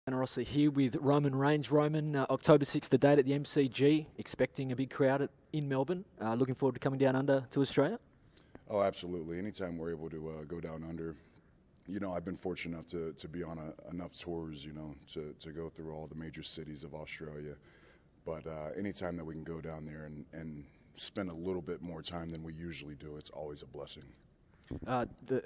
Santarossa here with Roman Reigns. Roman, October 6th, the date at the MCG, expecting a big crowd in Melbourne. Looking forward to coming down under to Australia? Oh, absolutely. Anytime we're able to go down under, I've been fortunate enough to be on enough tours, to go through all the major cities of Australia. But anytime that we can go down there and spend a little bit more time than we usually do, it's always a blessing.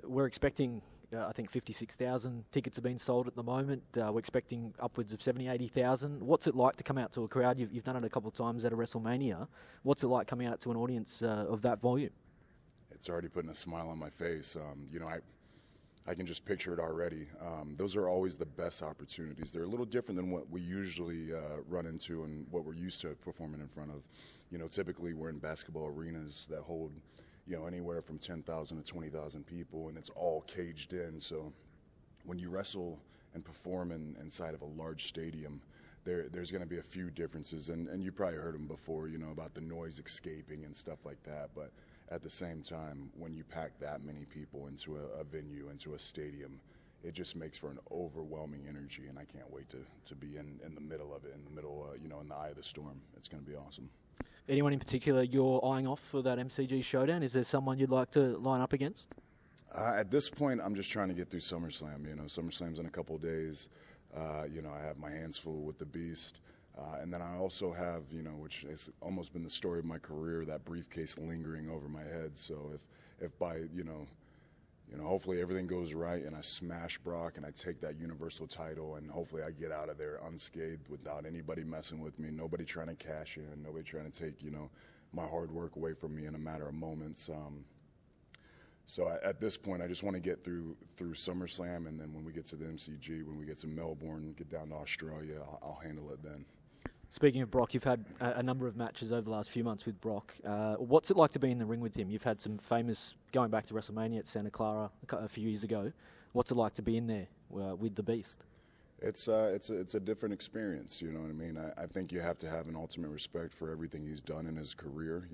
We're expecting, I think 56,000 tickets have been sold at the moment. We're expecting upwards of 70, 80,000. What's it like to come out to a crowd? You've done it a couple of times at a WrestleMania. What's it like coming out to an audience of that volume? It's already putting a smile on my face. I can just picture it already. Those are always the best opportunities. They're a little different than what we usually run into and what we're used to performing in front of. Typically we're in basketball arenas that hold anywhere from 10,000 to 20,000 people, and it's all caged in. So when you wrestle and perform inside of a large stadium, there's going to be a few differences, and you probably heard them before, about the noise escaping and stuff like that. But at the same time, when you pack that many people into a venue, into a stadium, it just makes for an overwhelming energy, and I can't wait to be in the middle of it, in the middle, in the eye of the storm. It's going to be awesome. Anyone in particular you're eyeing off for that MCG showdown? Is there someone you'd like to line up against? At this point, I'm just trying to get through Summerslam. SummerSlam's in a couple of days. I have my hands full with the Beast. And then I also have, which has almost been the story of my career, that briefcase lingering over my head. So if by, hopefully everything goes right and I smash Brock and I take that Universal title, and hopefully I get out of there unscathed without anybody messing with me, nobody trying to cash in, nobody trying to take, my hard work away from me in a matter of moments. So at this point, I just want to get through SummerSlam, and then when we get to the MCG, when we get to Melbourne, get down to Australia, I'll handle it then. Speaking of Brock, you've had a number of matches over the last few months with Brock. What's it like to be in the ring with him? You've had some famous, going back to WrestleMania at Santa Clara a few years ago. What's it like to be in there with the Beast? It's a different experience, you know what I mean? I think you have to have an ultimate respect for everything he's done in his career,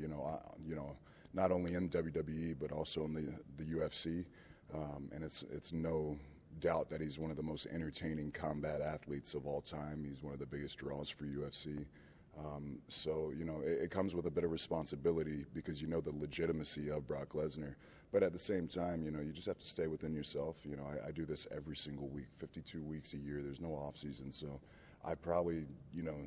not only in WWE but also in the UFC. And it's no doubt that he's one of the most entertaining combat athletes of all time. He's one of the biggest draws for UFC. So it comes with a bit of responsibility because the legitimacy of Brock Lesnar. But at the same time, you just have to stay within yourself. I do this every single week, 52 weeks a year. There's no off season, so I probably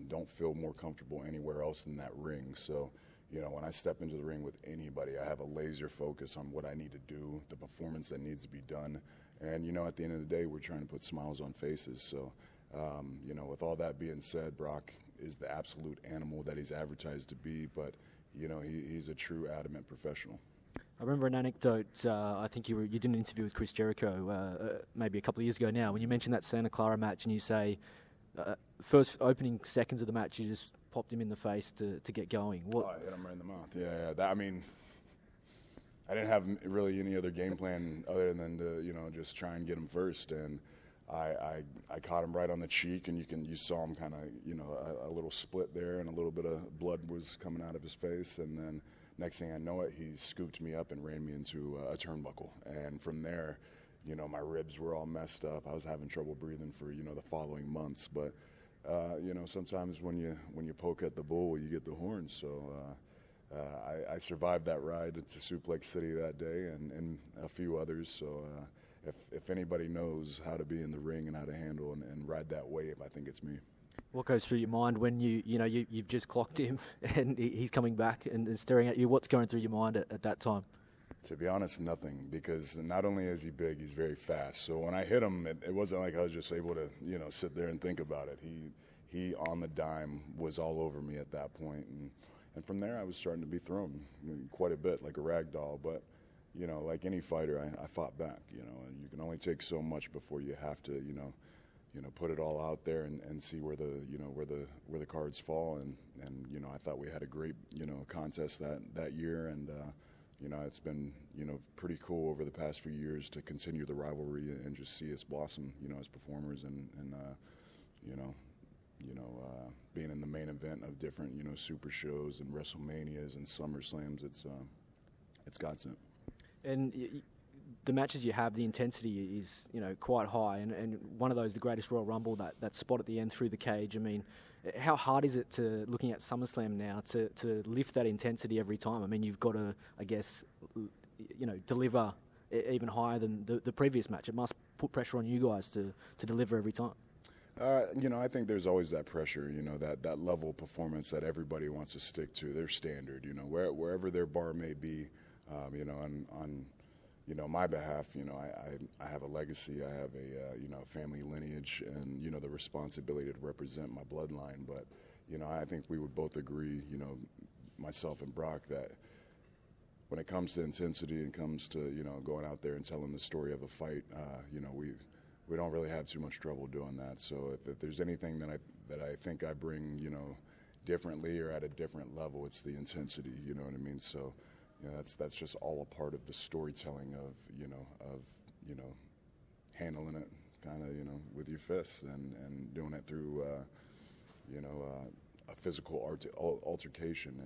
don't feel more comfortable anywhere else than that ring. So when I step into the ring with anybody, I have a laser focus on what I need to do, the performance that needs to be done. And, at the end of the day, we're trying to put smiles on faces. So, with all that being said, Brock is the absolute animal that he's advertised to be, but, he's a true adamant professional. I remember an anecdote, I think you did an interview with Chris Jericho maybe a couple of years ago now, when you mentioned that Santa Clara match and you say, first opening seconds of the match, you just popped him in the face to get going. What? Oh, I hit him right in the mouth. Yeah. I didn't have really any other game plan other than to, just try and get him first. And I caught him right on the cheek, and you saw him kind of, a little split there, and a little bit of blood was coming out of his face. And then next thing I know it, he scooped me up and ran me into a turnbuckle. And from there, my ribs were all messed up. I was having trouble breathing for, the following months. But, sometimes when you poke at the bull, you get the horns. So, I survived that ride to Suplex City that day and a few others. So if anybody knows how to be in the ring and how to handle and ride that wave, I think it's me. What goes through your mind when you've just clocked him and he's coming back and staring at you? What's going through your mind at that time? To be honest, nothing, because not only is he big, he's very fast. So when I hit him, it wasn't like I was just able to sit there and think about it. He on the dime was all over me at that point. And from there, I was starting to be thrown quite a bit, like a rag doll. But, like any fighter, I fought back, and you can only take so much before you have to, put it all out there and see where the cards fall. And I thought we had a great, contest that year. And, it's been, pretty cool over the past few years to continue the rivalry and just see us blossom, as performers and being in the main event of different, super shows and WrestleManias and SummerSlams, it's godsend. And the matches you have, the intensity is, quite high, and one of those, the greatest Royal Rumble, that spot at the end through the cage. I mean, how hard is it to, looking at SummerSlam now, to lift that intensity every time? I mean, you've got to, I guess, deliver even higher than the previous match. It must put pressure on you guys to deliver every time. I think there's always that pressure, that level of performance that everybody wants to stick to, their standard, wherever their bar may be, on my behalf, I have a legacy, I have a, family lineage and, the responsibility to represent my bloodline. But, I think we would both agree, myself and Brock, that when it comes to intensity and comes to, going out there and telling the story of a fight, we don't really have too much trouble doing that. So if there's anything that I think I bring, differently or at a different level, it's the intensity, you know what I mean? So, that's just all a part of the storytelling of handling it kind of, with your fists and doing it through, a physical altercation.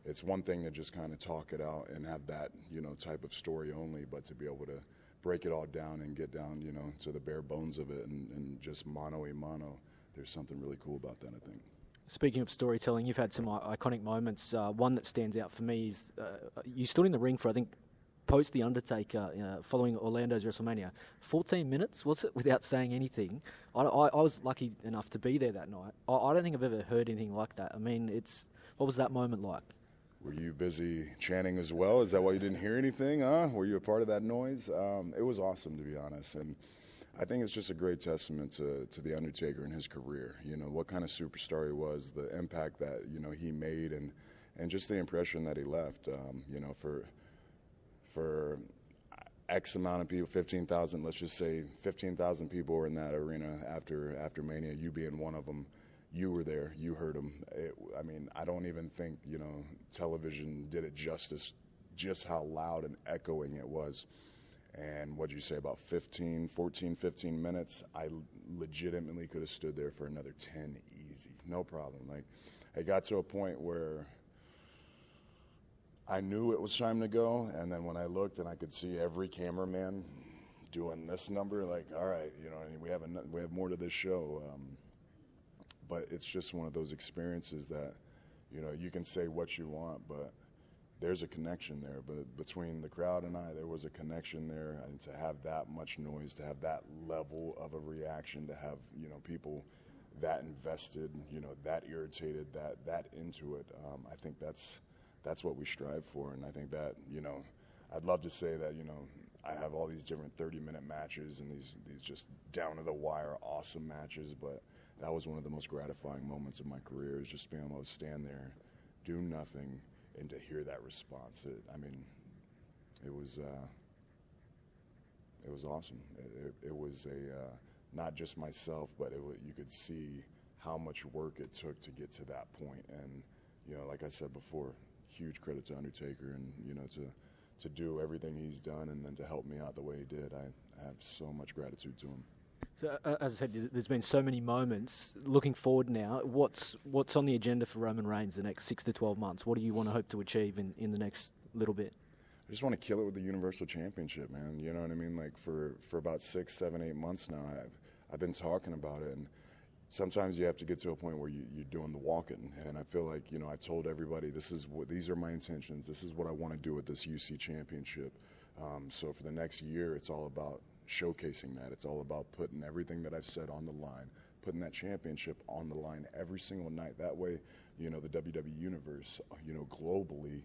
It's one thing to just kind of talk it out and have that, type of story only, but to be able to break it all down and get down, to the bare bones of it and just mano a mano, there's something really cool about that, I think. Speaking of storytelling, you've had some iconic moments. One that stands out for me is you stood in the ring for, I think, post The Undertaker, following Orlando's WrestleMania. 14 minutes, was it, without saying anything? I was lucky enough to be there that night. I don't think I've ever heard anything like that. I mean, what was that moment like? Were you busy chanting as well? Is that why you didn't hear anything? Were you a part of that noise? It was awesome, to be honest. And I think it's just a great testament to The Undertaker and his career. What kind of superstar he was, the impact that, he made, and just the impression that he left, for X amount of people, 15,000, let's just say 15,000 people were in that arena after Mania, you being one of them. You were there, you heard him. I don't even think, television did it justice, just how loud and echoing it was. And what'd you say, about 15 minutes? I legitimately could have stood there for another 10 easy, no problem. Like, it got to a point where I knew it was time to go, and then when I looked and I could see every cameraman doing this number, like, all right, we have more to this show. But it's just one of those experiences that, you can say what you want, but there's a connection there. But between the crowd and I, there was a connection there. And to have that much noise, to have that level of a reaction, to have, people that invested, that irritated, that into it, I think that's what we strive for. And I think that, I'd love to say that, I have all these different 30-minute matches and these just down-to-the-wire awesome matches, but that was one of the most gratifying moments of my career, is just being able to stand there, do nothing, and to hear that response. It was awesome. It was not just myself, but you could see how much work it took to get to that point. And, like I said before, huge credit to Undertaker, and, to do everything he's done and then to help me out the way he did. I have so much gratitude to him. So, as I said, there's been so many moments. Looking forward now, what's on the agenda for Roman Reigns the next 6 to 12 months? What do you want to hope to achieve in the next little bit? I just want to kill it with the Universal Championship, man. You know what I mean? Like, for about 6, 7, 8 months now, I've been talking about it, and sometimes you have to get to a point where you're doing the walking. And I feel like, I've told everybody, these are my intentions. This is what I want to do with this UC Championship. So for the next year, it's all about showcasing that. It's all about putting everything that I've said on the line, putting that championship on the line every single night. That way, the WWE Universe, globally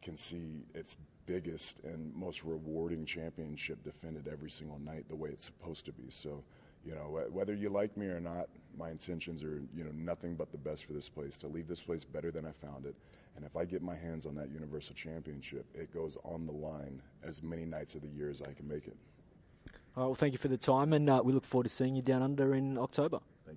can see its biggest and most rewarding championship defended every single night the way it's supposed to be. So, whether you like me or not, my intentions are, nothing but the best for this place, to leave this place better than I found it. And if I get my hands on that Universal Championship, it goes on the line as many nights of the year as I can make it. All right, well, thank you for the time, and we look forward to seeing you down under in October.